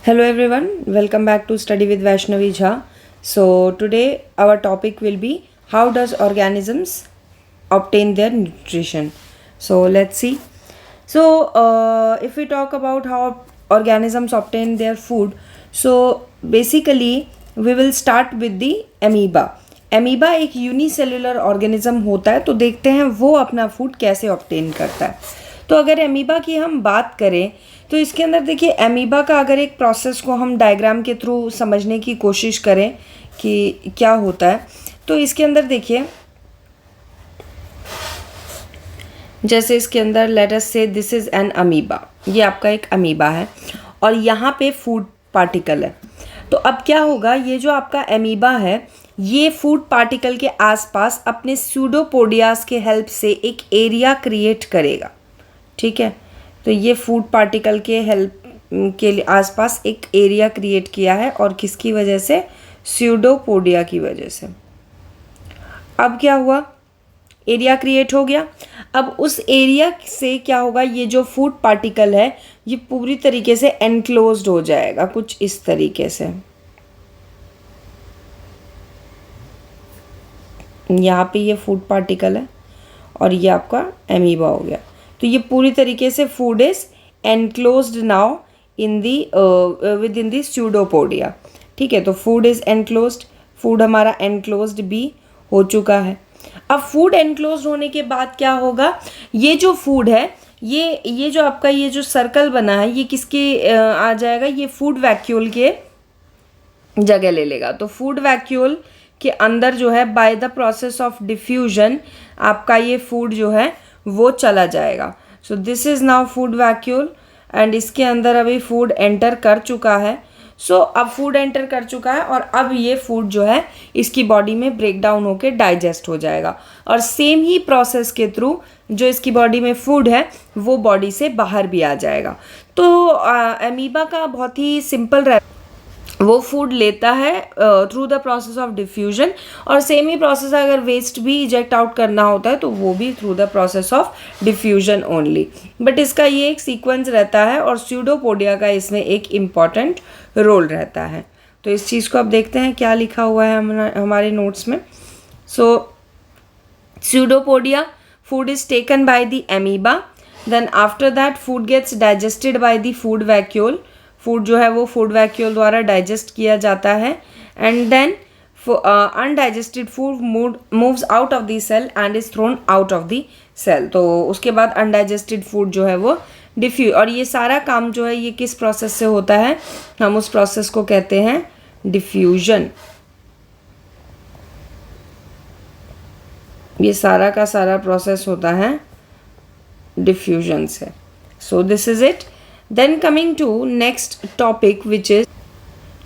Hello everyone, welcome back to Study with Vaishnavi Jha. So today our topic will be how does organisms obtain their nutrition. So let's see. If we talk about how organisms obtain their food, so basically we will start with the amoeba. Amoeba एक unicellular organism होता है, तो देखते हैं वो अपना food कैसे obtain करता है। तो अगर अमीबा की हम बात करें तो इसके अंदर देखिए अमीबा का अगर एक प्रोसेस को हम डायग्राम के थ्रू समझने की कोशिश करें कि क्या होता है, तो इसके अंदर देखिए जैसे इसके अंदर लेट अस से दिस इज़ एन अमीबा, ये आपका एक अमीबा है और यहाँ पे फूड पार्टिकल है। तो अब क्या होगा, ये जो आपका अमीबा है ये फूड पार्टिकल के आसपास अपने स्यूडोपोडियास के हेल्प से एक एरिया क्रिएट करेगा। ठीक है, तो ये फूड पार्टिकल के हेल्प के लिए आसपास एक एरिया क्रिएट किया है और किसकी वजह से, स्यूडोपोडिया की वजह से। अब क्या हुआ, एरिया क्रिएट हो गया। अब उस एरिया से क्या होगा, ये जो फूड पार्टिकल है ये पूरी तरीके से एनक्लोज्ड हो जाएगा कुछ इस तरीके से। यहाँ पे ये फूड पार्टिकल है और ये आपका अमीबा हो गया। तो ये पूरी तरीके से food is enclosed now in the with in the pseudopodia. ठीक है, तो फूड इज एनक्लोज्ड, फूड हमारा एनक्लोज्ड भी हो चुका है। अब फूड एनक्लोज्ड होने के बाद क्या होगा, ये जो फूड है ये जो आपका ये जो सर्कल बना है ये किसके आ जाएगा, ये फूड वैक्यूल के जगह ले लेगा। तो फूड वैक्यूल के अंदर जो है by the process of diffusion आपका ये फूड जो है वो चला जाएगा। So this is now food vacuole and इसके अंदर अभी फूड एंटर कर चुका है। अब फूड एंटर कर चुका है और अब ये फूड जो है इसकी बॉडी में ब्रेक डाउन होकर डाइजेस्ट हो जाएगा और सेम ही प्रोसेस के थ्रू जो इसकी बॉडी में फूड है वो बॉडी से बाहर भी आ जाएगा। तो अमीबा का बहुत ही सिंपल रहता है, वो फूड लेता है through the process of diffusion और सेम ही प्रोसेस अगर वेस्ट भी इजेक्ट आउट करना होता है तो वो भी through the process of diffusion only. But इसका ये एक सीक्वेंस रहता है और स्यूडोपोडिया का इसमें एक इम्पॉर्टेंट रोल रहता है। तो इस चीज़ को अब देखते हैं क्या लिखा हुआ है हमारे नोट्स में। Pseudopodia food is taken by the amoeba, then after that food gets digested by the food vacuole, food जो है वो फूड वैक्यूल द्वारा डाइजेस्ट किया जाता है and then undigested food moves out of the cell and is thrown out of the cell. तो उसके बाद अनडाइजेस्टेड फूड जो है वो डिफ्यूज, और ये सारा काम जो है ये किस प्रोसेस से होता है, हम उस प्रोसेस को कहते हैं डिफ्यूजन। ये सारा का सारा प्रोसेस होता है डिफ्यूजन से। So this is it. Then coming to next topic which is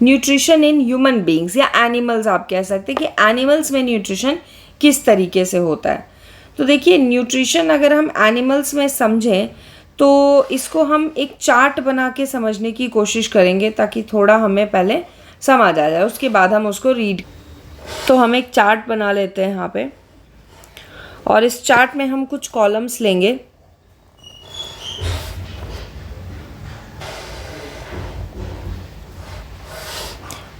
nutrition in human beings या animals, आप कह सकते हैं कि animals में nutrition किस तरीके से होता है। तो देखिए न्यूट्रिशन अगर हम एनिमल्स में समझें तो इसको हम एक चार्ट बना के समझने की कोशिश करेंगे ताकि थोड़ा हमें पहले समझ आ जाए, उसके बाद हम उसको रीड। तो हम एक चार्ट बना लेते हैं यहाँ पे और इस चार्ट में हम कुछ कॉलम्स लेंगे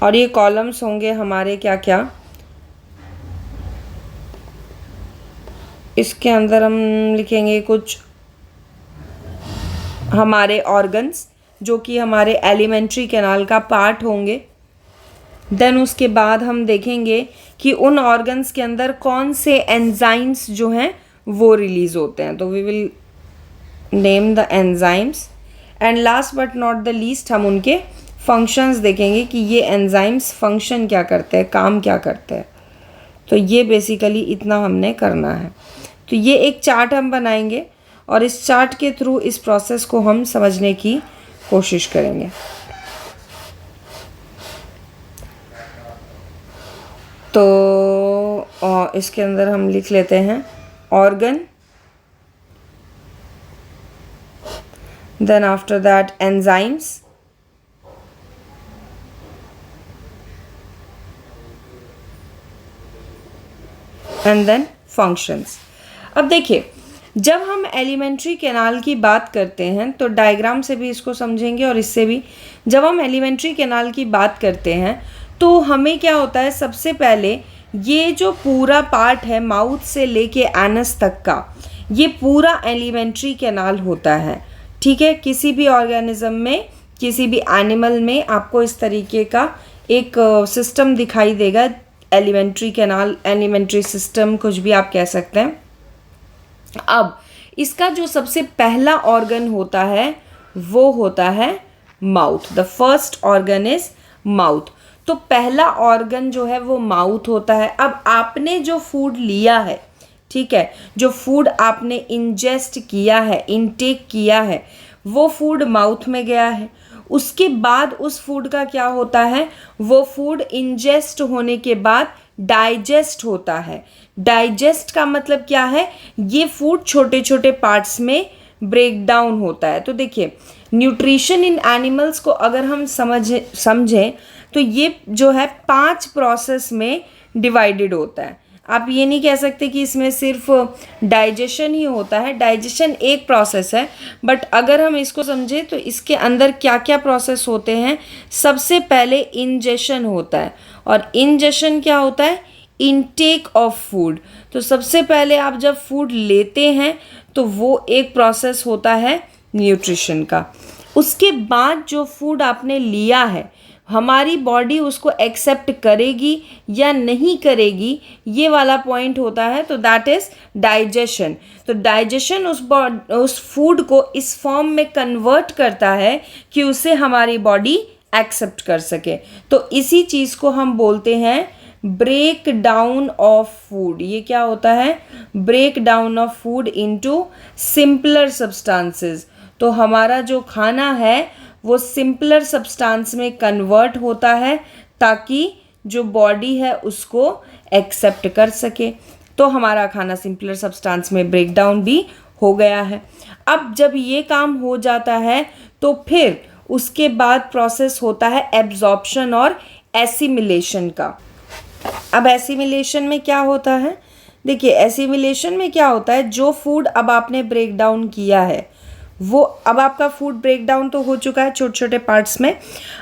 और ये कॉलम्स होंगे हमारे क्या क्या, इसके अंदर हम लिखेंगे कुछ हमारे ऑर्गन्स जो कि हमारे एलिमेंट्री कैनाल का पार्ट होंगे। देन उसके बाद हम देखेंगे कि उन ऑर्गन्स के अंदर कौन से एंजाइम्स जो हैं वो रिलीज़ होते हैं, तो we will name the enzymes and last but not the least हम उनके फंक्शंस देखेंगे कि ये एंजाइम्स फंक्शन क्या करते हैं, काम क्या करते हैं। तो ये बेसिकली इतना हमने करना है। तो ये एक चार्ट हम बनाएंगे और इस चार्ट के थ्रू इस प्रोसेस को हम समझने की कोशिश करेंगे। तो इसके अंदर हम लिख लेते हैं organ, then after that enzymes, and then functions. अब देखिए जब हम एलिमेंट्री कैनाल की बात करते हैं तो डायग्राम से भी इसको समझेंगे और इससे भी। जब हम एलिमेंट्री कैनाल की बात करते हैं तो हमें क्या होता है, सबसे पहले ये जो पूरा पार्ट है माउथ से लेके एनस तक का, ये पूरा एलिमेंट्री कैनाल होता है। ठीक है, किसी भी ऑर्गेनिज्म में, किसी भी एनिमल में आपको इस तरीके का एक सिस्टम दिखाई देगा, एलिमेंट्री कैनाल, एलिमेंट्री सिस्टम, कुछ भी आप कह सकते हैं। अब इसका जो सबसे पहला ऑर्गन होता है वो होता है mouth. The first organ is mouth. तो पहला ऑर्गन जो है वो माउथ होता है। अब आपने जो फूड लिया है, ठीक है, जो फूड आपने इंजेस्ट किया है, इनटेक किया है, वो फूड माउथ में गया है। उसके बाद उस फूड का क्या होता है, वो फूड इंजेस्ट होने के बाद डाइजेस्ट होता है। डाइजेस्ट का मतलब क्या है, ये फूड छोटे छोटे पार्ट्स में ब्रेक डाउन होता है। तो देखिए, न्यूट्रिशन इन एनिमल्स को अगर हम समझें तो ये जो है 5 प्रोसेस में डिवाइडेड होता है। आप ये नहीं कह सकते कि इसमें सिर्फ डाइजेशन ही होता है। डाइजेशन एक प्रोसेस है, बट अगर हम इसको समझें तो इसके अंदर क्या क्या प्रोसेस होते हैं। सबसे पहले इंजेशन होता है, और इंजेशन क्या होता है, इनटेक ऑफ फूड। तो सबसे पहले आप जब फूड लेते हैं तो वो एक प्रोसेस होता है न्यूट्रिशन का। उसके बाद जो फूड आपने लिया है, हमारी बॉडी उसको एक्सेप्ट करेगी या नहीं करेगी, ये वाला पॉइंट होता है। तो दैट इज़ डाइजेशन। तो डाइजेशन उस फूड को इस फॉर्म में कन्वर्ट करता है कि उसे हमारी बॉडी एक्सेप्ट कर सके। तो इसी चीज़ को हम बोलते हैं ब्रेक डाउन ऑफ फूड। ये क्या होता है, break down of food into simpler substances. तो हमारा जो खाना है वो सिंपलर सब्सटेंस में कन्वर्ट होता है ताकि जो बॉडी है उसको एक्सेप्ट कर सके। तो हमारा खाना सिंपलर सब्सटेंस में ब्रेक डाउन भी हो गया है। अब जब ये काम हो जाता है तो फिर उसके बाद प्रोसेस होता है एब्जॉर्प्शन और एसिमिलेशन का। अब एसिमिलेशन में क्या होता है, देखिए एसिमिलेशन में क्या होता है, जो फूड अब आपने ब्रेक डाउन किया है वो, अब आपका फूड ब्रेक डाउन तो हो चुका है छोटे छोटे पार्ट्स में।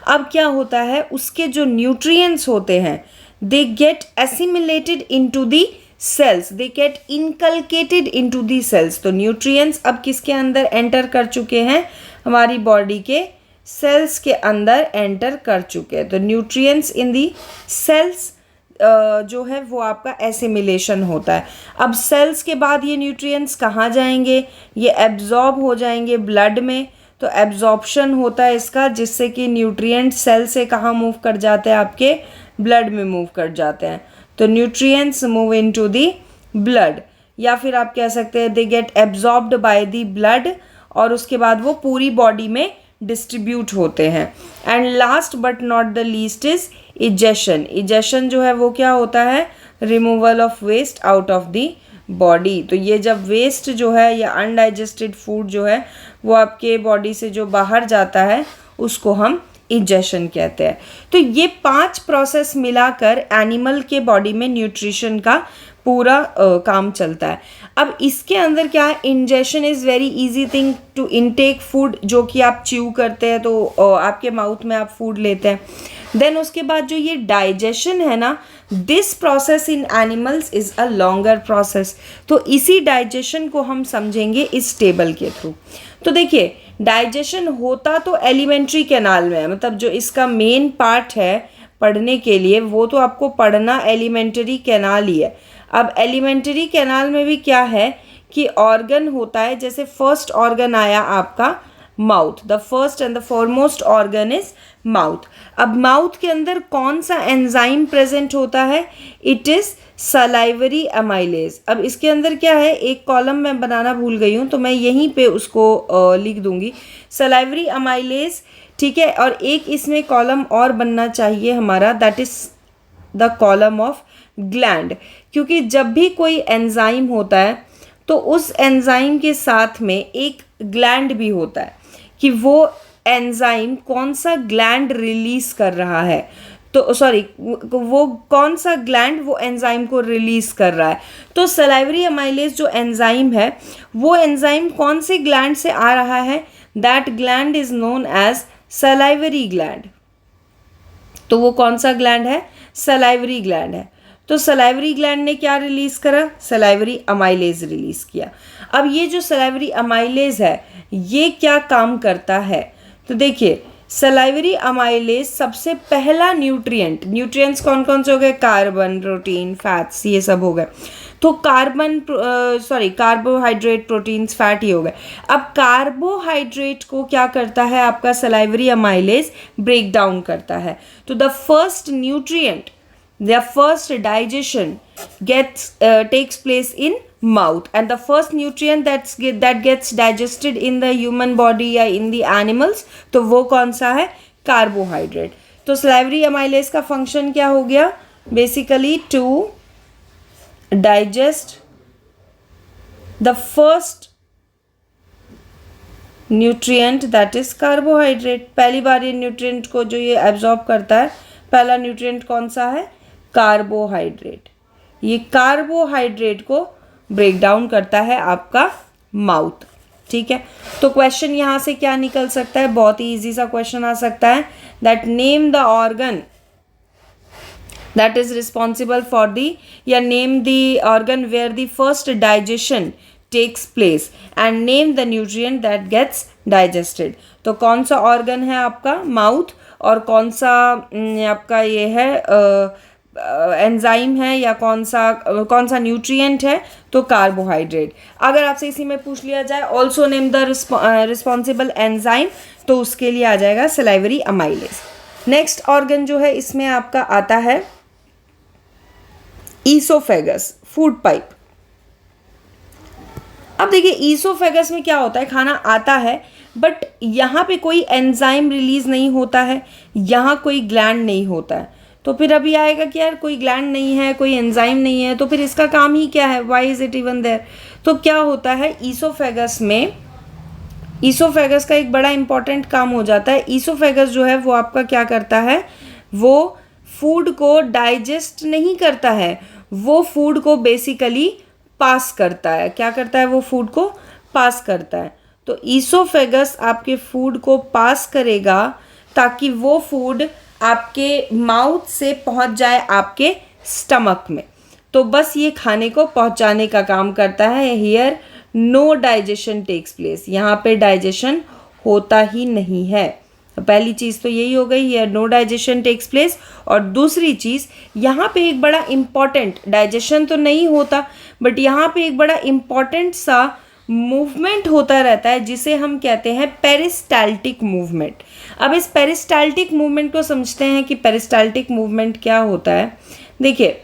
अब क्या होता है, उसके जो न्यूट्रिएंट्स होते हैं they get assimilated into the cells, they get inculcated into the cells. तो न्यूट्रिएंट्स अब किसके अंदर एंटर कर चुके हैं, हमारी बॉडी के सेल्स के अंदर एंटर कर चुके हैं। तो न्यूट्रिएंट्स इन दी सेल्स जो है वो आपका एसिमिलेशन होता है। अब सेल्स के बाद ये न्यूट्रिएंट्स कहाँ जाएंगे, ये एब्जॉर्ब हो जाएंगे ब्लड में। तो एब्जॉर्प्शन होता है इसका, जिससे कि न्यूट्रिएंट्स सेल से कहाँ मूव कर जाते हैं, आपके ब्लड में मूव कर जाते हैं। तो nutrients move into the blood, या फिर आप कह सकते हैं they gate absorbed by the blood, और उसके बाद वो पूरी बॉडी में डिस्ट्रीब्यूट होते हैं। And last but not the least is egestion. Egestion जो है वो क्या होता है, removal of waste out of the body. तो ये जब वेस्ट जो है या अनडाइजेस्टेड फूड जो है वो आपके बॉडी से जो बाहर जाता है उसको हम इजेशन कहते हैं। तो ये 5 प्रोसेस मिलाकर एनिमल के बॉडी में न्यूट्रिशन का पूरा काम चलता है। अब इसके अंदर क्या है, ingestion is very easy thing to intake food, जो कि आप च्यू करते हैं तो आपके माउथ में आप फूड लेते हैं। देन उसके बाद जो ये डाइजेशन है ना, this process in animals is a longer process. तो इसी डाइजेशन को हम समझेंगे इस टेबल के थ्रू। तो देखिए, डाइजेशन होता तो एलिमेंट्री कैनाल में है, मतलब जो इसका मेन पार्ट है पढ़ने के लिए वो तो आपको पढ़ना एलिमेंट्री कैनाल ही है। अब एलिमेंट्री कैनाल में भी क्या है कि ऑर्गन होता है, जैसे फर्स्ट ऑर्गन आया आपका mouth, the first and the foremost organ is mouth. अब माउथ के अंदर कौन सा एंजाइम प्रेजेंट होता है, इट इज़ सलाइवरी अमाइलेज। अब इसके अंदर क्या है, एक कॉलम मैं बनाना भूल गई हूँ तो मैं यहीं पे उसको लिख दूंगी, सलाइवरी अमाइलेज। ठीक है, और एक इसमें कॉलम और बनना चाहिए हमारा, that is the column of gland. क्योंकि जब भी कोई एंजाइम होता है तो उस एंजाइम के साथ में एक ग्लैंड भी होता है कि वो एंजाइम कौन सा ग्लैंड रिलीज कर रहा है। तो सॉरी, वो कौन सा ग्लैंड वो एंजाइम को रिलीज कर रहा है। तो सलाइवरी अमाइलेज जो एंजाइम है, वो एंजाइम कौन से ग्लैंड से आ रहा है, that gland is known as salivary gland. तो वो कौन सा ग्लैंड है, सलाइवरी ग्लैंड है। तो सलाइवरी ग्लैंड ने क्या रिलीज करा, सलाइवरी अमाइलेज रिलीज किया। अब ये जो सलाइवरी अमाइलेज है ये क्या काम करता है, तो देखिए सलाइवरी अमाइलेज सबसे पहला न्यूट्रिएंट्स कौन कौन से हो गए, कार्बन, प्रोटीन, फैट्स, ये सब हो गए। तो कार्बोहाइड्रेट, प्रोटीन्स, फैट ये हो गए। अब कार्बोहाइड्रेट को क्या करता है आपका सलाइवरी अमाइलेज, ब्रेक डाउन करता है। तो the first nutrient, their first digestion takes place in mouth, and the first nutrient that gets digested in the human body या in the animals, तो वो कौन सा है, कार्बोहाइड्रेट। तो सलाइवरी अमाइलेज का फंक्शन क्या हो गया, basically to digest the first nutrient that is carbohydrate. पहली बार ये न्यूट्रिएंट को जो ये एब्जॉर्ब करता है, पहला न्यूट्रिएंट कौन सा है, कार्बोहाइड्रेट। ये कार्बोहाइड्रेट को ब्रेक डाउन करता है आपका माउथ, ठीक है। तो क्वेश्चन यहाँ से क्या निकल सकता है, बहुत ही इजी सा क्वेश्चन आ सकता है, that name the organ that is responsible for the, या name the organ where the first digestion takes place and name the nutrient that gets digested. तो कौन सा ऑर्गन है आपका, माउथ, और कौन सा आपका ये है एंजाइम है, या कौन सा न्यूट्रिएंट है, तो कार्बोहाइड्रेट। अगर आपसे इसी में पूछ लिया जाए also name the responsible enzyme, तो उसके लिए आ जाएगा सलाइवरी अमाइलेज। नेक्स्ट ऑर्गन जो है इसमें आपका आता है ईसोफेगस, फूड पाइप। अब देखिए ईसोफेगस में क्या होता है, खाना आता है बट यहाँ पे कोई एंजाइम रिलीज नहीं होता है, यहाँ कोई ग्लैंड नहीं होता है। तो फिर अभी आएगा कि यार कोई ग्लैंड नहीं है, कोई एंजाइम नहीं है, तो फिर इसका काम ही क्या है, why is it even there. तो क्या होता है ईसोफेगस में, ईसोफेगस का एक बड़ा इंपॉर्टेंट काम हो जाता है। ईसोफेगस जो है वो आपका क्या करता है, वो फूड को डाइजेस्ट नहीं करता है, वो फूड को बेसिकली पास करता है। क्या करता है, वो फूड को पास करता है। तो ईसोफेगस आपके फूड को पास करेगा ताकि वो फूड आपके माउथ से पहुंच जाए आपके स्टमक में। तो बस ये खाने को पहुंचाने का काम करता है। Here no digestion takes place, यहाँ पे डाइजेशन होता ही नहीं है। तो पहली चीज़ तो यही हो गई, here no digestion takes place. और दूसरी चीज़, यहाँ पे एक बड़ा इम्पॉर्टेंट, डाइजेशन तो नहीं होता बट यहाँ पे एक बड़ा इम्पॉर्टेंट सा मूवमेंट होता रहता है जिसे हम कहते हैं पेरिस्टाल्टिक मूवमेंट। अब इस पेरिस्टाल्टिक मूवमेंट को समझते हैं कि पेरिस्टाल्टिक मूवमेंट क्या होता है। देखिए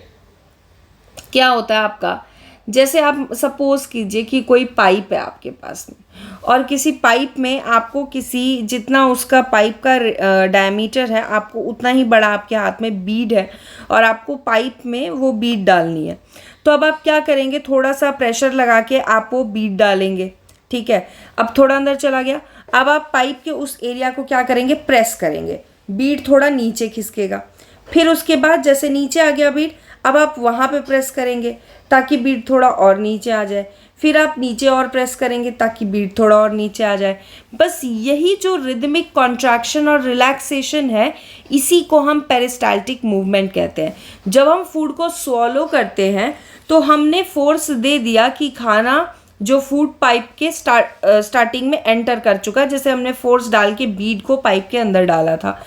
क्या होता है आपका, जैसे आप सपोज कीजिए कि कोई पाइप है आपके पास में, और किसी पाइप में आपको किसी, जितना उसका पाइप का डायमीटर है आपको उतना ही बड़ा आपके हाथ में बीड है, और आपको पाइप में वो बीड डालनी है। तो अब आप क्या करेंगे, थोड़ा सा प्रेशर लगा के आप वो बीड डालेंगे, ठीक है। अब थोड़ा अंदर चला गया, अब आप पाइप के उस एरिया को क्या करेंगे, प्रेस करेंगे, बीड थोड़ा नीचे खिसकेगा। फिर उसके बाद जैसे नीचे आ गया बीड, अब आप वहाँ पे प्रेस करेंगे ताकि बीड थोड़ा और नीचे आ जाए। फिर आप नीचे और प्रेस करेंगे ताकि बीड थोड़ा और नीचे आ जाए। बस यही जो रिदमिक कॉन्ट्रैक्शन और रिलैक्सेशन है, इसी को हम पेरिस्टाल्टिक मूवमेंट कहते हैं। जब हम फूड को स्वॉलो करते हैं तो हमने फोर्स दे दिया कि खाना जो फूड पाइप के स्टार्टिंग में एंटर कर चुका, जैसे हमने फोर्स डाल के बीड को पाइप के अंदर डाला था।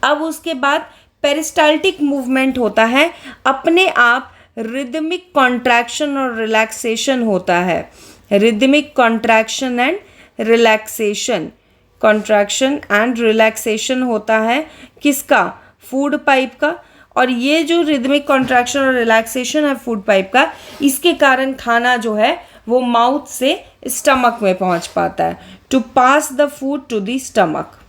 अब उसके बाद पेरिस्टाल्टिक मूवमेंट होता है, अपने आप रिदमिक कॉन्ट्रैक्शन और रिलैक्सेशन होता है। Rhythmic contraction and relaxation, contraction and relaxation होता है किसका, फूड पाइप का। और ये जो रिदमिक कॉन्ट्रैक्शन और रिलैक्सेशन है फूड पाइप का, इसके कारण खाना जो है वो माउथ से स्टमक में पहुंच पाता है। To pass the food to the stomach,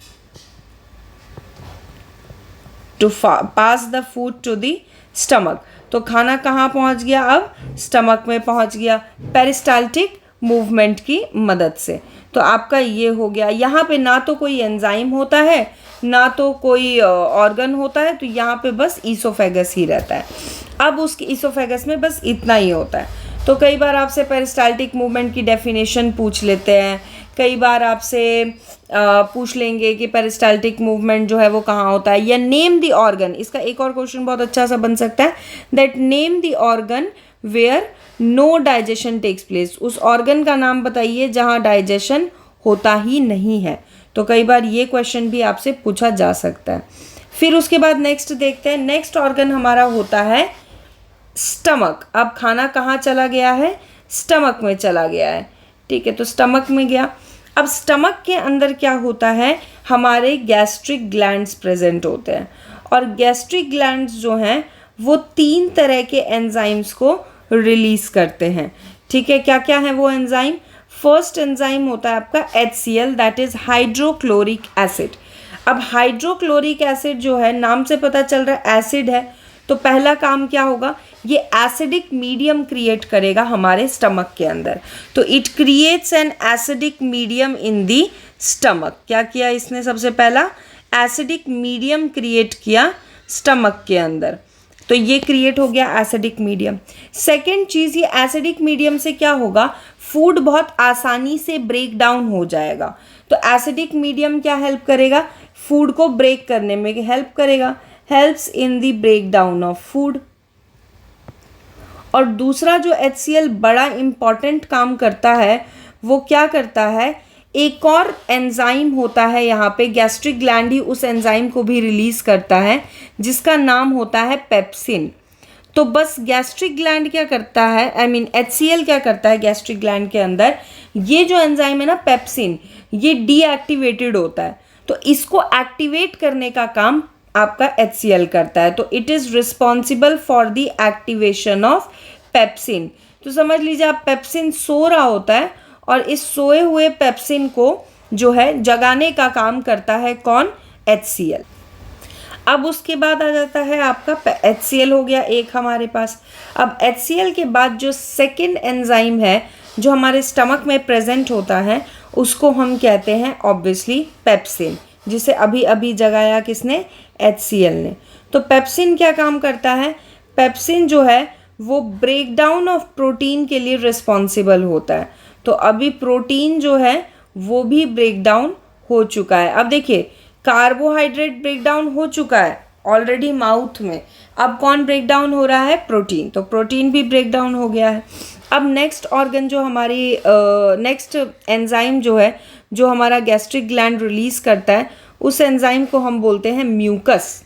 to pass the food to the stomach. तो खाना कहाँ पहुँच गया, अब स्टमक में पहुँच गया पेरिस्टाल्टिक मूवमेंट की मदद से। तो आपका ये हो गया। यहाँ पे ना तो कोई एंजाइम होता है ना तो कोई ऑर्गन होता है, तो यहाँ पे बस ईसोफेगस ही रहता है। अब उसके ईसोफेगस में बस इतना ही होता है। तो कई बार आपसे पेरिस्टाल्टिक मूवमेंट की डेफिनेशन पूछ लेते हैं, कई बार आपसे पूछ लेंगे कि पेरिस्टाल्टिक मूवमेंट जो है वो कहाँ होता है, या नेम द ऑर्गन। इसका एक और क्वेश्चन बहुत अच्छा सा बन सकता है, that name the organ where no digestion takes place. उस ऑर्गन का नाम बताइए जहाँ डाइजेशन होता ही नहीं है। तो कई बार ये क्वेश्चन भी आपसे पूछा जा सकता है। फिर उसके बाद नेक्स्ट देखते हैं, नेक्स्ट ऑर्गन हमारा होता है स्टमक। अब खाना कहाँ चला गया है, स्टमक में चला गया है, ठीक है, तो स्टमक में गया। अब स्टमक के अंदर क्या होता है, हमारे गैस्ट्रिक ग्लैंड्स प्रेजेंट होते हैं, और गैस्ट्रिक ग्लैंड्स जो हैं वो 3 तरह के एंजाइम्स को रिलीज करते हैं, ठीक है। क्या क्या है वो एंजाइम? फर्स्ट एंजाइम होता है आपका HCl, that is hydrochloric acid. अब हाइड्रोक्लोरिक एसिड जो है, नाम से पता चल रहा है एसिड है, तो पहला काम क्या होगा, ये एसिडिक मीडियम क्रिएट करेगा हमारे स्टमक के अंदर। तो it creates an acidic medium in the stomach. क्या किया इसने? सबसे पहला एसिडिक मीडियम क्रिएट किया स्टमक के अंदर, तो ये क्रिएट हो गया एसिडिक मीडियम। सेकेंड चीज़, ये एसिडिक मीडियम से क्या होगा, फूड बहुत आसानी से ब्रेक डाउन हो जाएगा। तो एसिडिक मीडियम क्या हेल्प करेगा, फूड को ब्रेक करने में हेल्प करेगा, helps in the break down of food. और दूसरा जो HCl बड़ा इम्पॉर्टेंट काम करता है, वो क्या करता है, एक और एंजाइम होता है यहाँ पे, गैस्ट्रिक ग्लैंड ही उस एंजाइम को भी रिलीज करता है, जिसका नाम होता है पेप्सिन। तो बस गैस्ट्रिक ग्लैंड क्या करता है, HCl क्या करता है गैस्ट्रिक ग्लैंड के अंदर, ये जो एंजाइम है ना पेप्सिन, ये डीएक्टिवेटेड होता है, तो इसको एक्टिवेट करने का काम आपका HCl करता है। तो it is responsible for the activation of pepsin. तो समझ लीजिए आप, पेप्सिन सो रहा होता है और इस सोए हुए पेप्सिन को जो है जगाने का काम करता है कौन, HCl। अब उसके बाद आ जाता है आपका HCl हो गया एक हमारे पास। अब HCl के बाद जो सेकंड एंजाइम है जो हमारे स्टमक में प्रेजेंट होता है, उसको हम कहते हैं ऑब्वियसली पेप्सिन, जिसे अभी अभी जगाया किसने, HCl ने। तो पेप्सिन क्या काम करता है, पेप्सिन जो है वो ब्रेक डाउन ऑफ प्रोटीन के लिए रिस्पॉन्सिबल होता है। तो अभी प्रोटीन जो है वो भी ब्रेक डाउन हो चुका है। अब देखिए, कार्बोहाइड्रेट ब्रेक डाउन हो चुका है ऑलरेडी माउथ में, अब कौन ब्रेक डाउन हो रहा है, प्रोटीन। तो प्रोटीन भी ब्रेक डाउन हो गया है। अब नेक्स्ट ऑर्गन जो हमारी नेक्स्ट एंजाइम जो है, जो हमारा गैस्ट्रिक ग्लैंड रिलीज करता है, उस एंजाइम को हम बोलते हैं म्यूकस।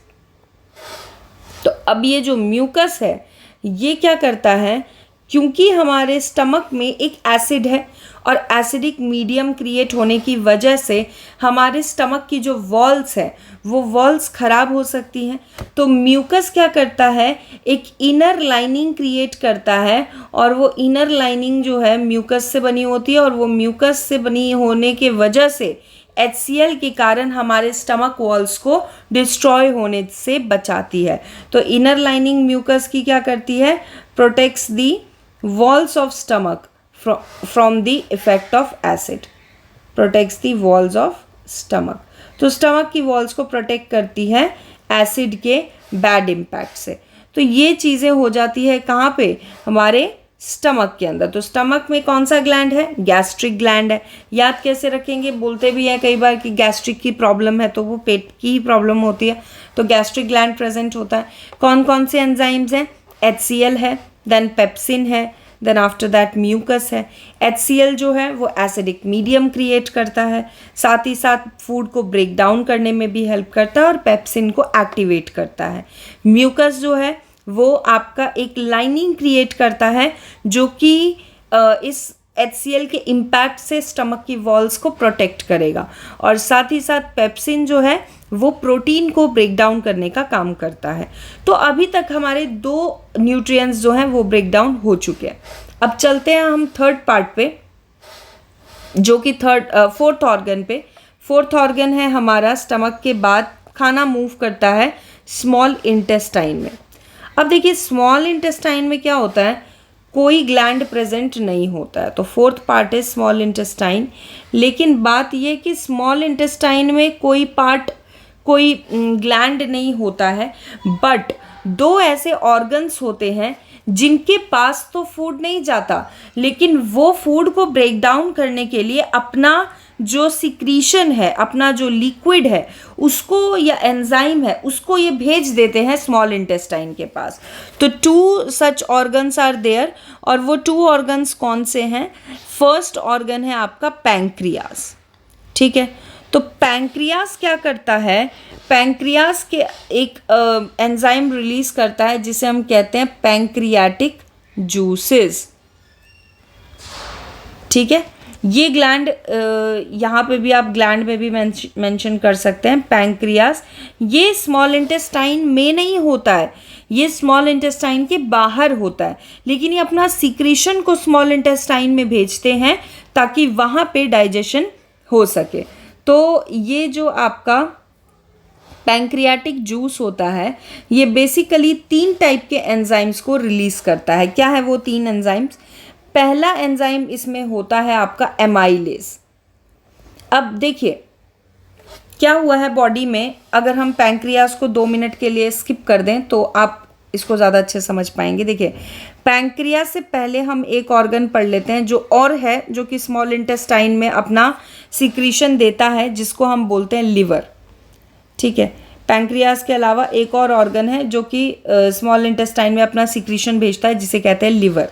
तो अब ये जो म्यूकस है ये क्या करता है, क्योंकि हमारे स्टमक में एक एसिड है और एसिडिक मीडियम क्रिएट होने की वजह से हमारे स्टमक की जो वॉल्स है वो वॉल्स ख़राब हो सकती हैं। तो म्यूकस क्या करता है, एक इनर लाइनिंग क्रिएट करता है, और वो इनर लाइनिंग जो है म्यूकस से बनी होती है, और वो म्यूकस से बनी होने के वजह से HCl के कारण हमारे स्टमक वॉल्स को डिस्ट्रॉय होने से बचाती है। तो इनर लाइनिंग म्यूकस की क्या करती है, protects the walls of stomach from the effect of acid, protects the walls of stomach. तो स्टमक की वॉल्स को प्रोटेक्ट करती है एसिड के बैड इम्पैक्ट से। तो ये चीज़ें हो जाती है कहाँ पे, हमारे स्टमक के अंदर। तो स्टमक में कौन सा ग्लैंड है, गैस्ट्रिक ग्लैंड है। याद कैसे रखेंगे, बोलते भी हैं कई बार कि गैस्ट्रिक की प्रॉब्लम है तो वो पेट की ही प्रॉब्लम होती है, तो गैस्ट्रिक ग्लैंड प्रेजेंट होता है। कौन कौन से एंजाइम्स हैं, HCl है, देन पेप्सिन है, देन आफ्टर दैट म्यूकस है। HCl जो है वो एसिडिक मीडियम क्रिएट करता है, साथ ही साथ फूड को ब्रेक डाउन करने में भी हेल्प करता है और पेप्सिन को एक्टिवेट करता है। म्यूकस जो है वो आपका एक लाइनिंग क्रिएट करता है जो कि इस HCl के इम्पैक्ट से स्टमक की वॉल्स को प्रोटेक्ट करेगा, और साथ ही साथ पेप्सिन जो है वो प्रोटीन को ब्रेक डाउन करने का काम करता है। तो अभी तक हमारे 2 न्यूट्रिएंट्स जो हैं वो ब्रेक डाउन हो चुके हैं। अब चलते हैं हम थर्ड पार्ट पे, जो कि फोर्थ ऑर्गन पे। फोर्थ ऑर्गन है हमारा, स्टमक के बाद खाना मूव करता है स्मॉल इंटेस्टाइन में। अब देखिए स्मॉल इंटेस्टाइन में क्या होता है, कोई ग्लैंड प्रेजेंट नहीं होता है। तो fourth part is small intestine. लेकिन बात ये कि स्मॉल इंटेस्टाइन में कोई पार्ट, कोई ग्लैंड नहीं होता है, बट दो ऐसे ऑर्गन्स होते हैं जिनके पास तो फूड नहीं जाता, लेकिन वो फूड को ब्रेक डाउन करने के लिए अपना जो सिक्रीशन है, अपना जो लिक्विड है उसको, या एंजाइम है उसको, ये भेज देते हैं स्मॉल इंटेस्टाइन के पास। तो 2 सच ऑर्गन्स आर देयर, और वो 2 ऑर्गन्स कौन से हैं? फर्स्ट ऑर्गन है आपका पैंक्रियास। ठीक है, तो पैंक्रियास क्या करता है? पैंक्रियास के एक एंजाइम रिलीज करता है जिसे हम कहते हैं पैंक्रियाटिक जूसेस। ठीक है, ये ग्लैंड, यहाँ पे भी आप ग्लैंड में भी मेंशन कर सकते हैं पैंक्रियास। ये स्मॉल इंटेस्टाइन में नहीं होता है, ये स्मॉल इंटेस्टाइन के बाहर होता है, लेकिन ये अपना सिक्रीशन को स्मॉल इंटेस्टाइन में भेजते हैं ताकि वहाँ पे डाइजेशन हो सके। तो ये जो आपका पैंक्रियाटिक जूस होता है, ये बेसिकली 3 टाइप के एंजाइम्स को रिलीज करता है। क्या है वो 3 एंजाइम्स? पहला एंजाइम इसमें होता है आपका एमाइलेज। अब देखिए क्या हुआ है बॉडी में, अगर हम पैंक्रियास को 2 मिनट के लिए स्किप कर दें तो आप इसको ज़्यादा अच्छे समझ पाएंगे। देखिए, पैंक्रियास से पहले हम एक ऑर्गन पढ़ लेते हैं जो और है, जो कि स्मॉल इंटेस्टाइन में अपना सिक्रीशन देता है, जिसको हम बोलते हैं लिवर। ठीक है, पैंक्रियास के अलावा एक और ऑर्गन है जो कि स्मॉल इंटेस्टाइन में अपना सिक्रीशन भेजता है, जिसे कहते हैं लिवर।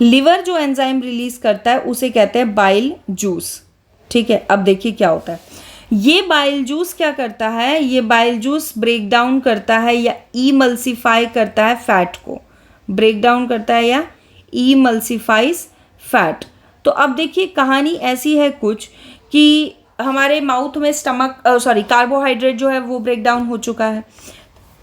लिवर जो एंजाइम रिलीज करता है उसे कहते हैं बाइल जूस। ठीक है, अब देखिए क्या होता है। ये बाइल जूस क्या करता है? ये बाइल जूस ब्रेक डाउन करता है या इमल्सीफाई करता है फैट को, ब्रेक डाउन करता है या इमल्सीफाइज फैट। तो अब देखिए कहानी ऐसी है कुछ कि हमारे माउथ में कार्बोहाइड्रेट जो है वो ब्रेक डाउन हो चुका है,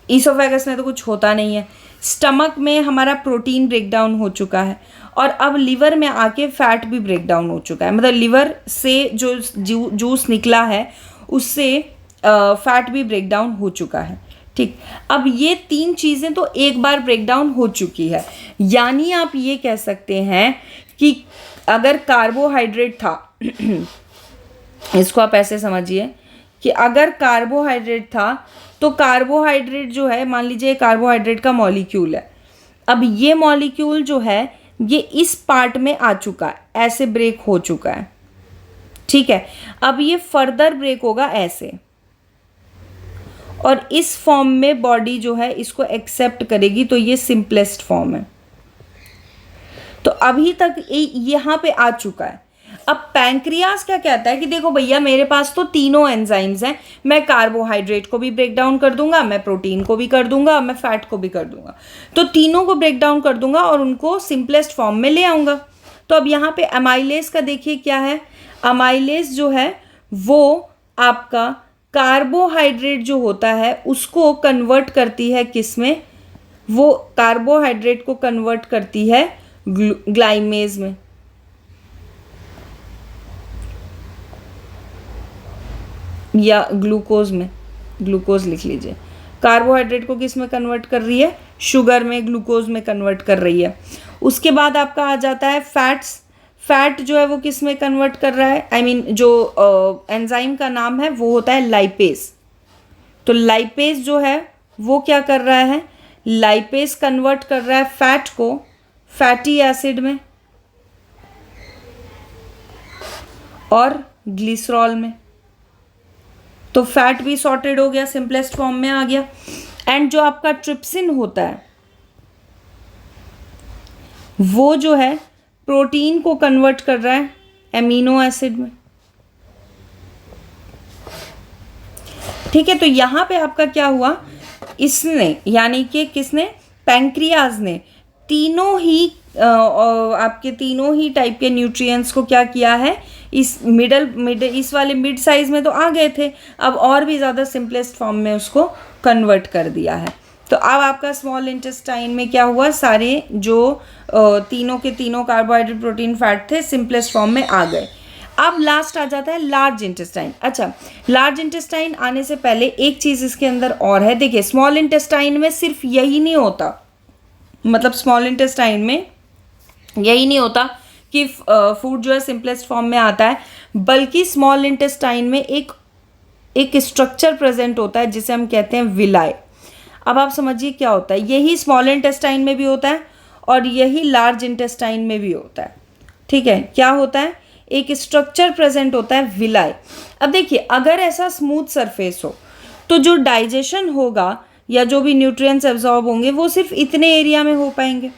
ईसोफेगस में तो कुछ होता नहीं है, स्टमक में हमारा प्रोटीन ब्रेक डाउन हो चुका है, और अब लिवर में आके फैट भी ब्रेक डाउन हो चुका है। मतलब लिवर से जो जूस निकला है उससे फैट भी ब्रेक डाउन हो चुका है। ठीक, अब ये 3 चीज़ें तो एक बार ब्रेक डाउन हो चुकी है, यानी आप ये कह सकते हैं कि अगर कार्बोहाइड्रेट था इसको आप ऐसे समझिए कि अगर कार्बोहाइड्रेट था तो कार्बोहाइड्रेट जो है, मान लीजिए कार्बोहाइड्रेट का मॉलिक्यूल है, अब ये मॉलिक्यूल जो है ये इस पार्ट में आ चुका है, ऐसे ब्रेक हो चुका है। ठीक है, अब ये फर्दर ब्रेक होगा ऐसे, और इस फॉर्म में बॉडी जो है इसको एक्सेप्ट करेगी, तो ये सिंपलेस्ट फॉर्म है। तो अभी तक यहाँ पे आ चुका है। अब पैंक्रियास क्या कहता है कि देखो भैया, मेरे पास तो तीनों एंजाइम्स हैं, मैं कार्बोहाइड्रेट को भी ब्रेक डाउन कर दूंगा, मैं प्रोटीन को भी कर दूंगा, मैं फैट को भी कर दूंगा, तो तीनों को ब्रेक डाउन कर दूंगा और उनको सिंपलेस्ट फॉर्म में ले आऊंगा। तो अब यहाँ पे अमाइलेज का देखिए क्या है। अमाइलेज जो है वो आपका कार्बोहाइड्रेट जो होता है उसको कन्वर्ट करती है किस में? वो कार्बोहाइड्रेट को कन्वर्ट करती है ग्लाइमेज में। या ग्लूकोज में, ग्लूकोज लिख लीजिए। कार्बोहाइड्रेट को किस में कन्वर्ट कर रही है? शुगर में, ग्लूकोज में कन्वर्ट कर रही है। उसके बाद आपका आ जाता है फैट्स। फैट जो है वो किस में कन्वर्ट कर रहा है? जो एंजाइम का नाम है वो होता है लाइपेज। तो लाइपेज जो है वो क्या कर रहा है? लाइपेज कन्वर्ट कर रहा है फैट को फैटी एसिड में और ग्लिसरॉल में। तो फैट भी सॉर्टेड हो गया, सिंपलेस्ट फॉर्म में आ गया। एंड जो आपका ट्रिप्सिन होता है वो जो है प्रोटीन को कन्वर्ट कर रहा है एमिनो एसिड में। ठीक है, तो यहाँ पे आपका क्या हुआ? इसने, यानी कि किसने? पैंक्रियाज ने तीनों ही आपके तीनों ही टाइप के न्यूट्रिएंट्स को क्या किया है? इस इस वाले मिड साइज में तो आ गए थे, अब और भी ज़्यादा सिंपलेस्ट फॉर्म में उसको कन्वर्ट कर दिया है। तो अब आपका स्मॉल इंटेस्टाइन में क्या हुआ? सारे जो तीनों के तीनों कार्बोहाइड्रेट, प्रोटीन, फैट थे सिंपलेस्ट फॉर्म में आ गए। अब लास्ट आ जाता है लार्ज इंटेस्टाइन। अच्छा, लार्ज इंटेस्टाइन आने से पहले एक चीज़ इसके अंदर और है। देखिए, स्मॉल इंटेस्टाइन में सिर्फ यही नहीं होता, मतलब स्मॉल इंटेस्टाइन में यही नहीं होता कि फूड जो है सिंपलेस्ट फॉर्म में आता है, बल्कि स्मॉल इंटेस्टाइन में एक स्ट्रक्चर प्रेजेंट होता है जिसे हम कहते हैं विलाई। अब आप समझिए क्या होता है, यही स्मॉल इंटेस्टाइन में भी होता है और यही लार्ज इंटेस्टाइन में भी होता है। ठीक है, क्या होता है, एक स्ट्रक्चर प्रेजेंट होता है विलाई। अब देखिए, अगर ऐसा स्मूथ सरफेस हो तो जो डाइजेशन होगा या जो भी न्यूट्रिएंट्स एब्जॉर्ब होंगे वो सिर्फ इतने एरिया में हो पाएंगे।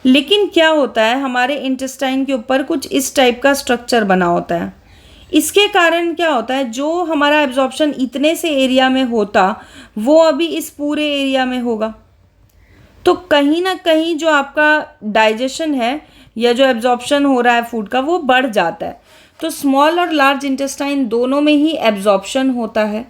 लेकिन क्या होता है, हमारे इंटेस्टाइन के ऊपर कुछ इस टाइप का स्ट्रक्चर बना होता है। इसके कारण क्या होता है, जो हमारा एब्जॉर्प्शन इतने से एरिया में होता वो अभी इस पूरे एरिया में होगा। तो कहीं ना कहीं जो आपका डाइजेशन है या जो एब्जॉर्प्शन हो रहा है फूड का वो बढ़ जाता है। तो स्मॉल और लार्ज इंटेस्टाइन दोनों में ही एब्जॉर्प्शन होता है।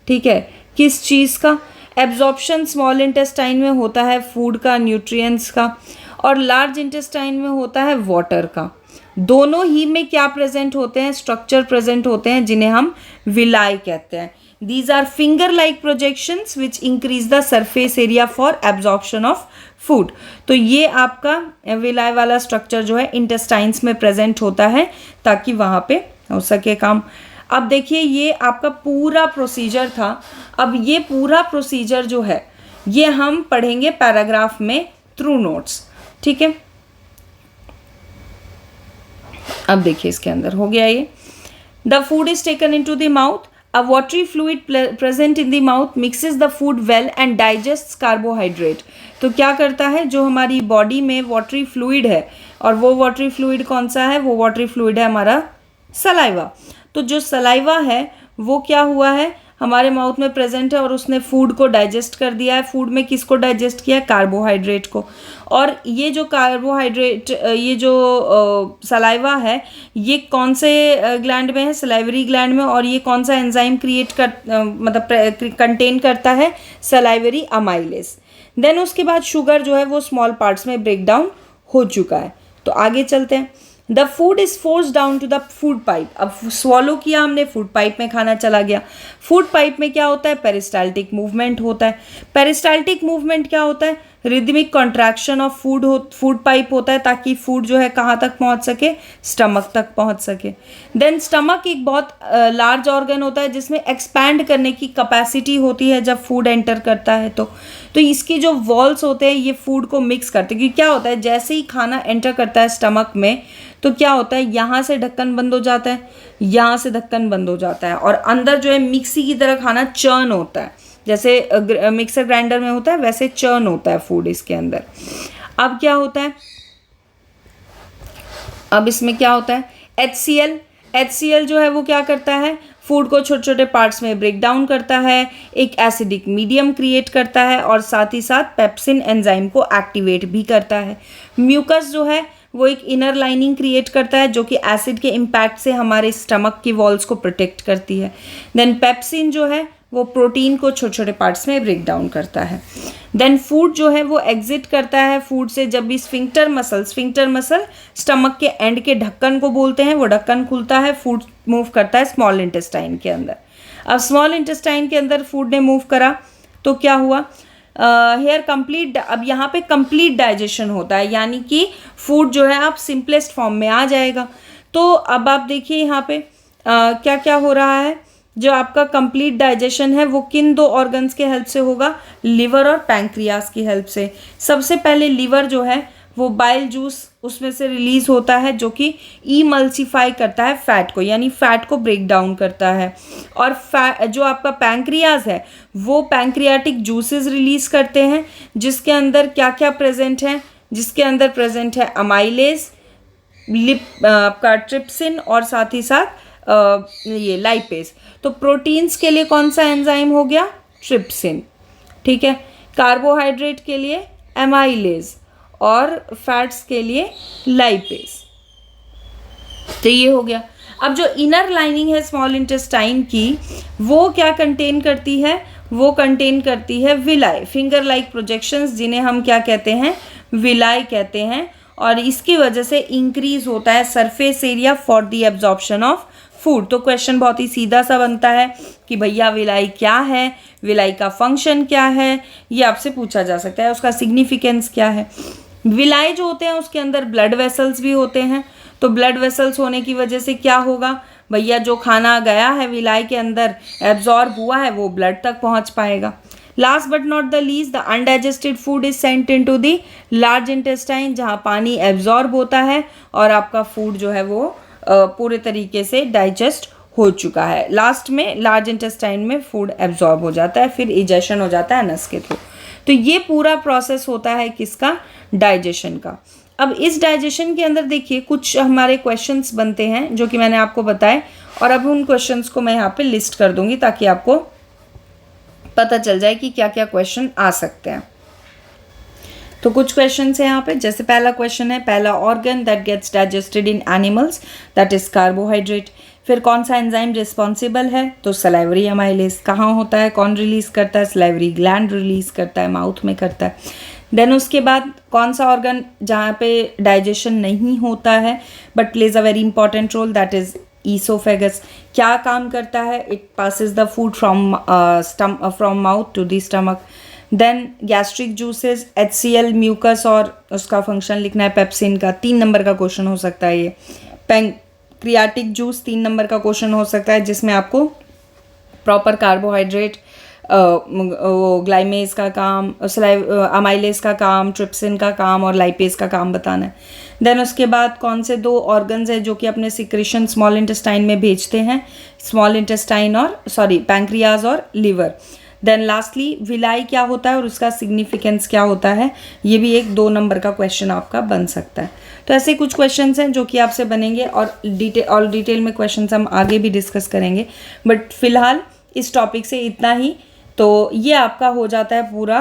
ठीक है, किस चीज़ का एब्जॉर्प्शन स्मॉल इंटेस्टाइन में होता है, फूड का, न्यूट्रिएंट्स का, और लार्ज इंटेस्टाइन में होता है वाटर का। दोनों ही में क्या प्रेजेंट होते हैं, स्ट्रक्चर प्रेजेंट होते हैं जिन्हें हम विलाई कहते हैं। These are finger like projections which increase the surface area for absorption of food. तो ये आपका विलाई वाला स्ट्रक्चर जो है इंटेस्टाइन्स में प्रेजेंट होता है ताकि वहाँ पे हो सके काम। अब देखिए, ये आपका पूरा प्रोसीजर था। अब ये पूरा प्रोसीजर जो है ये हम पढ़ेंगे पैराग्राफ में थ्रू नोट्स। ठीक है, अब देखिए इसके अंदर हो गया ये, the food is taken in to the mouth, a watery fluid present in the mouth mixes the food well and digest carbohydrate. तो क्या करता है, जो हमारी बॉडी में वाटरी फ्लूइड है, और वो वाटरी फ्लूइड कौन सा है, वो वाटरी फ्लूइड है हमारा सलाइवा। तो जो सलाइवा है वो क्या हुआ है, हमारे माउथ में प्रेजेंट है और उसने फूड को डाइजेस्ट कर दिया है। फूड में किसको डाइजेस्ट किया है, कार्बोहाइड्रेट को। और ये जो कार्बोहाइड्रेट, ये जो सलाइवा है, ये कौन से ग्लैंड में है, सलाइवरी ग्लैंड में। और ये कौन सा एंजाइम क्रिएट कर मतलब कंटेन करता है, सलाइवरी अमाइलेज। देन उसके बाद शुगर जो है वो स्मॉल पार्ट्स में ब्रेक डाउन हो चुका है। तो आगे चलते हैं। The food is force down to the food pipe. अब स्वॉलो किया हमने, फूड पाइप में खाना चला गया। फूड पाइप में क्या होता है, पेरिस्टाल्टिक मूवमेंट होता है। पेरिस्टाल्टिक मूवमेंट क्या होता है, rhythmic contraction of food pipe होता है ताकि फूड जो है कहाँ तक पहुँच सके, स्टमक तक पहुँच सके। देन स्टमक एक बहुत लार्ज ऑर्गन होता है जिसमें एक्सपैंड करने की कैपेसिटी होती है जब फूड एंटर करता है। तो इसकी जो वॉल्स होते हैं ये फूड को मिक्स करते हैं। क्योंकि क्या होता है, जैसे ही खाना एंटर करता है स्टमक में तो क्या होता है, यहाँ से ढक्कन बंद हो जाता है, यहाँ से ढक्कन बंद हो जाता है, और अंदर जो है मिक्सी की तरह खाना चर्न होता है। जैसे मिक्सर ग्राइंडर में होता है वैसे चर्न होता है फूड इसके अंदर। अब क्या होता है, अब इसमें क्या होता है, HCl जो है वो क्या करता है, फूड को छोटे छोटे पार्ट्स में ब्रेक डाउन करता है, एक एसिडिक मीडियम क्रिएट करता है, और साथ ही साथ पेप्सिन एंजाइम को एक्टिवेट भी करता है। म्यूकस जो है वो एक इनर लाइनिंग क्रिएट करता है जो कि एसिड के इम्पैक्ट से हमारे स्टमक की वॉल्स को प्रोटेक्ट करती है। देन पेप्सिन जो है वो प्रोटीन को छोटे छोटे पार्ट्स में ब्रेक डाउन करता है। देन फूड जो है वो एग्जिट करता है फूड से जब भी स्फिंक्टर मसल स्टमक के एंड के ढक्कन को बोलते हैं, वो ढक्कन खुलता है, फूड मूव करता है स्मॉल इंटेस्टाइन के अंदर। अब स्मॉल इंटेस्टाइन के अंदर फूड ने मूव करा तो क्या हुआ, हेयर कंप्लीट, अब यहाँ पे कंप्लीट डाइजेशन होता है, यानी कि फूड जो है आप सिंपलेस्ट फॉर्म में आ जाएगा। तो अब आप देखिए यहाँ पे क्या क्या हो रहा है, जो आपका कंप्लीट डाइजेशन है वो किन दो ऑर्गन्स के हेल्प से होगा, लिवर और पैंक्रियास की हेल्प से। सबसे पहले लिवर जो है वो बाइल जूस उसमें से रिलीज होता है जो कि इमल्सीफाई करता है फैट को, यानी फैट को ब्रेक डाउन करता है। और जो आपका पैंक्रियाज है वो पैंक्रियाटिक जूसेस रिलीज करते हैं जिसके अंदर क्या क्या प्रेजेंट है, जिसके अंदर प्रेजेंट है अमाइलेज, आपका ट्रिप्सिन और साथ ही साथ ये लाइपेज। तो प्रोटीन्स के लिए कौन सा एंजाइम हो गया, ट्रिप्सिन। ठीक है, कार्बोहाइड्रेट के लिए एमाइलेज और फैट्स के लिए लाइपेज। तो ये हो गया। अब जो इनर लाइनिंग है स्मॉल इंटेस्टाइन की वो क्या कंटेन करती है, वो कंटेन करती है विलाई, फिंगर लाइक प्रोजेक्शंस, जिन्हें हम क्या कहते हैं, विलाई कहते हैं। और इसकी वजह से इंक्रीज होता है surface area for the absorption of food. तो क्वेश्चन बहुत ही सीधा सा बनता है कि भैया विलाई क्या है, विलाई का फंक्शन क्या है, ये आपसे पूछा जा सकता है, उसका सिग्निफिकेंस क्या है। विलाई जो होते हैं उसके अंदर ब्लड वेसल्स भी होते हैं, तो ब्लड वेसल्स होने की वजह से क्या होगा भैया, जो खाना गया है विलाई के अंदर एब्जॉर्ब हुआ है वो ब्लड तक पहुंच पाएगा। Last but not the least, the undigested food is sent into the large intestine, जहाँ पानी एब्जॉर्ब होता है और आपका फूड जो है वो पूरे तरीके से डाइजेस्ट हो चुका है। लास्ट में लार्ज इंटेस्टाइन में फूड एब्जॉर्ब हो जाता है, फिर इजेशन हो जाता है अनस के थ्रू। तो ये पूरा प्रोसेस होता है किसका, डाइजेशन का। अब इस डाइजेशन के अंदर देखिए कुछ हमारे क्वेश्चंस बनते हैं जो कि मैंने आपको बताए, और अब उन क्वेश्चंस को मैं यहाँ पे लिस्ट कर दूंगी ताकि आपको पता चल जाए कि क्या क्या क्वेश्चन आ सकते हैं। तो कुछ क्वेश्चन है यहाँ पे, जैसे पहला क्वेश्चन है, पहला organ that gets digested in animals that is carbohydrate. फिर कौन सा एंजाइम रिस्पॉन्सिबल है, तो सलाइवरी अमाइलेज। कहाँ होता है, कौन रिलीज करता है, सलाइवरी ग्लैंड रिलीज करता है, माउथ में करता है। देन उसके बाद कौन सा ऑर्गन जहाँ पे डाइजेशन नहीं होता है but plays a very important role, that is oesophagus. क्या काम करता है, it passes the food from mouth to the stomach. Then gastric juices, HCl mucus, और उसका फंक्शन लिखना है पेप्सिन का, 3 नंबर का क्वेश्चन हो सकता है ये। पैंक्रियाटिक जूस 3 नंबर का क्वेश्चन हो सकता है, जिसमें आपको प्रॉपर कार्बोहाइड्रेट, ग्लाइमेज का काम, अमाइलेज का काम, ट्रिप्सिन का काम और लाइपेज का काम बताना है। देन उसके बाद कौन से 2 ऑर्गन्स हैं जो कि अपने सिक्रेशन स्मॉल इंटेस्टाइन में भेजते हैं, स्मॉल इंटेस्टाइन और पैंक्रियाज और लिवर। देन लास्टली विलाई क्या होता है और उसका सिग्निफिकेंस क्या होता है, ये भी एक 2 नंबर का क्वेश्चन आपका बन सकता है। तो ऐसे कुछ क्वेश्चंस हैं जो कि आपसे बनेंगे, और डिटेल में क्वेश्चंस हम आगे भी डिस्कस करेंगे, बट फिलहाल इस टॉपिक से इतना ही। तो ये आपका हो जाता है पूरा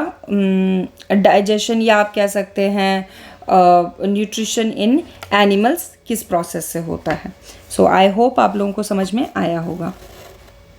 डाइजेशन, या आप कह सकते हैं न्यूट्रिशन इन एनिमल्स किस प्रोसेस से होता है। सो आई होप आप लोगों को समझ में आया होगा।